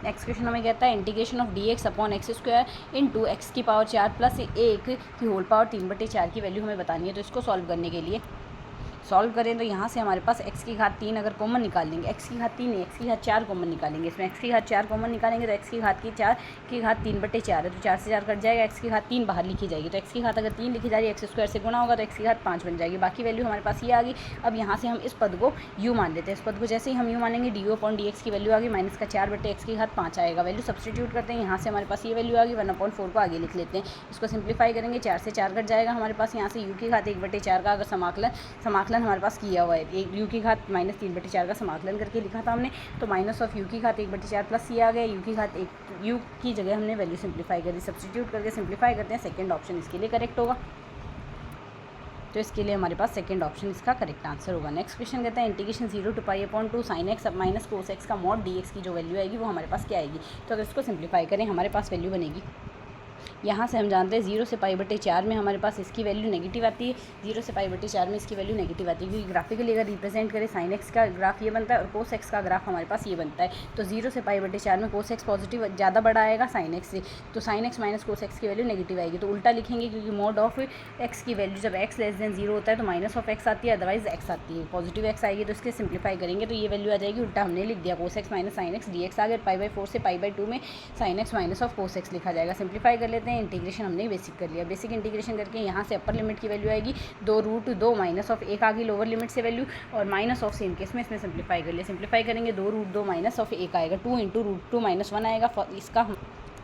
Next question हमें कहता है integration of dx upon x square into x की पावर 4 प्लस 1 की होल पावर 3/4 की वैल्यू हमें बतानी है। तो इसको सॉल्व करने के लिए सॉल्व करें तो यहाँ से हमारे पास x की घात 3 अगर कॉमन निकाल लेंगे, x की घात 3 नहीं x की घात 4 कॉमन निकालेंगे, इसमें x की घात 4 कॉमन निकालेंगे तो x की घात 3/4 है, तो 4 से 4 कट जाएगा, x की घात 3 बाहर लिखी जाएगी, तो x की घात अगर 3 लिखी जा रही है एक्स स्क्वायर से गुणा होगा तो x की घात 5 बन जाएगी। बाकी वैल्यू हमारे पास ये आ गई। अब यहाँ से हम इस पद को u मान लेते हैं। इस पद को जैसे ही हम u मानेंगे du अपॉन dx की वैल्यू आ गई माइनस का 4/x की घात 5 आएगा। वैल्यू सब्सटीट्यूट करते हैं, यहाँ से हमारे पास ये वैल्यू आ गई 1/4 को आगे लिख लेते हैं। इसको सिंप्लीफाई करेंगे, 4 से 4 कट जाएगा हमारे पास, यहाँ से u की घात 1/4 का अगर समाकलन हमारे पास किया हुआ है, एक u की घात माइनस 3/4 का समाकलन करके लिखा था हमने, तो माइनस ऑफ u की घात 1/4 प्लस c आ गया, u की घात u की जगह हमने वैल्यू सिंप्लीफाई करी, सब्सटीट्यूट करके सिंप्लीफाई करते हैं, सेकंड ऑप्शन इसके लिए करेक्ट होगा। तो इसके लिए हमारे पास सेकंड ऑप्शन इसका करेक्ट आंसर होगा। नेक्स्ट क्वेश्चन कहता है integration 0 to π/2 sin x minus cos x का मॉड dx की जो वैल्यू आएगी वो हमारे पास क्या आएगी। तो अगर इसको सिंप्लीफाई करें हमारे पास वैल्यू बनेगी, यहाँ से हम जानते हैं 0 से π/4 में हमारे पास इसकी वैल्यू नेगेटिव आती है, 0 से π/4 में इसकी वैल्यू नेगेटिव आती है, क्योंकि ग्राफिकली अगर रिप्रेजेंट करें sin x का ग्राफ ये बनता है और cos x का ग्राफ हमारे पास ये बनता है। तो 0 से π/4 में cos x पॉजिटिव ज़्यादा बड़ा आएगा sin x से, तो sin x minus cos x की वैल्यू नेगेटिव आएगी। तो उल्टा लिखेंगे, क्योंकि मोड ऑफ x की वैल्यू जब x लेस देन 0 होता है तो माइनस ऑफ x आती है, अदरवाइज x आती है, पॉजिटिव x आएगी। तो इसके सिंप्लीफाई करेंगे तो ये वैल्यू आ जाएगी, उल्टा हमने लिख दिया cos x minus sin x dx आ गया, π/4 से π/2 में sin x minus of cos x लिखा जाएगा। सिंप्लीफाई कर लेते हैं, इंटीग्रेशन हमने बेसिक कर लिया, बेसिक इंटीग्रेशन करके यहाँ से अपर लिमिट की वैल्यू आएगी 2√2 माइनस ऑफ 1 आ गई लोअर लिमिट से वैल्यू, और माइनस ऑफ सेम केस में इसमें सिंप्लीफाई कर लिया, सिंप्लीफाई करेंगे 2√2 माइनस ऑफ 1 आएगा, 2 × √2 - 1 आएगा। इसका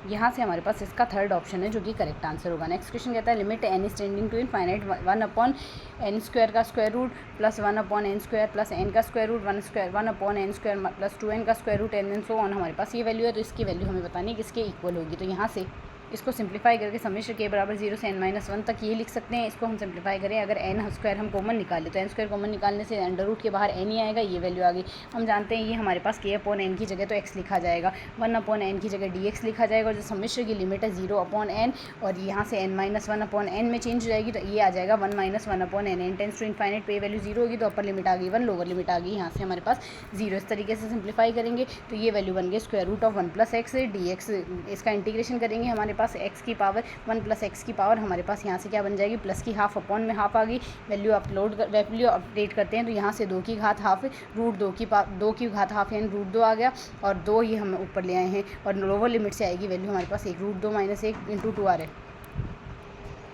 यहाँ से हमारे पास इसका थर्ड ऑप्शन है जो कि करेक्ट आंसर होगा। नेक्स्ट क्वेश्चन कहता है limit n is tending to infinite 1/n² का square root plus 1/n² plus n का square root 1/n² plus 2n का square root and so on हमारे पास ये वैल्यू है। तो इसकी वैल्यू हमें बतानी है किसके इक्वल होगी। तो यहाँ से इसको सिंप्लीफाई करके समेशन k बराबर 0 से n-1 तक ये लिख सकते हैं। इसको हम सिंप्लीफाई करें, अगर n² हम कॉमन निकालें तो n² कॉमन निकालने से अंडर रूट के बाहर n ही आएगा, ये वैल्यू आ गई। हम जानते हैं ये हमारे पास k/n की जगह तो x लिखा जाएगा, 1/n की जगह dx लिखा जाएगा, और जो समेशन की लिमिट है 0/n और यहाँ से n-1/n में चेंज हो जाएगी, तो ये आ जाएगा 1 - 1/n। n tends to infinite पे वैल्यू 0 होगी तो अपर लिमिट आ गई 1, लोअर लिमिट आ गई यहाँ से हमारे पास 0। इस तरीके से सिंप्लीफाई करेंगे तो ये वैल्यू बन गई √1 + x dx। इसका इंटीग्रेशन करेंगे, हमारे पास x की पावर 1 + x की पावर हमारे पास यहाँ से क्या बन जाएगी, प्लस की हाफ अपॉन में हाफ आ गई। वैल्यू अपडेट करते हैं तो यहाँ से 2 की घात हाफ √2 की घात हाफ यानी √2 आ गया, और 2 ये हम ऊपर ले आए हैं, और लोअर लिमिट से आएगी वैल्यू हमारे पास 1 √2 - 1 × 2 आ रहा है।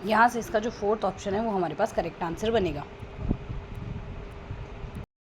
यहाँ से इसका जो फोर्थ ऑप्शन है वो हमारे पास करेक्ट आंसर बनेगा।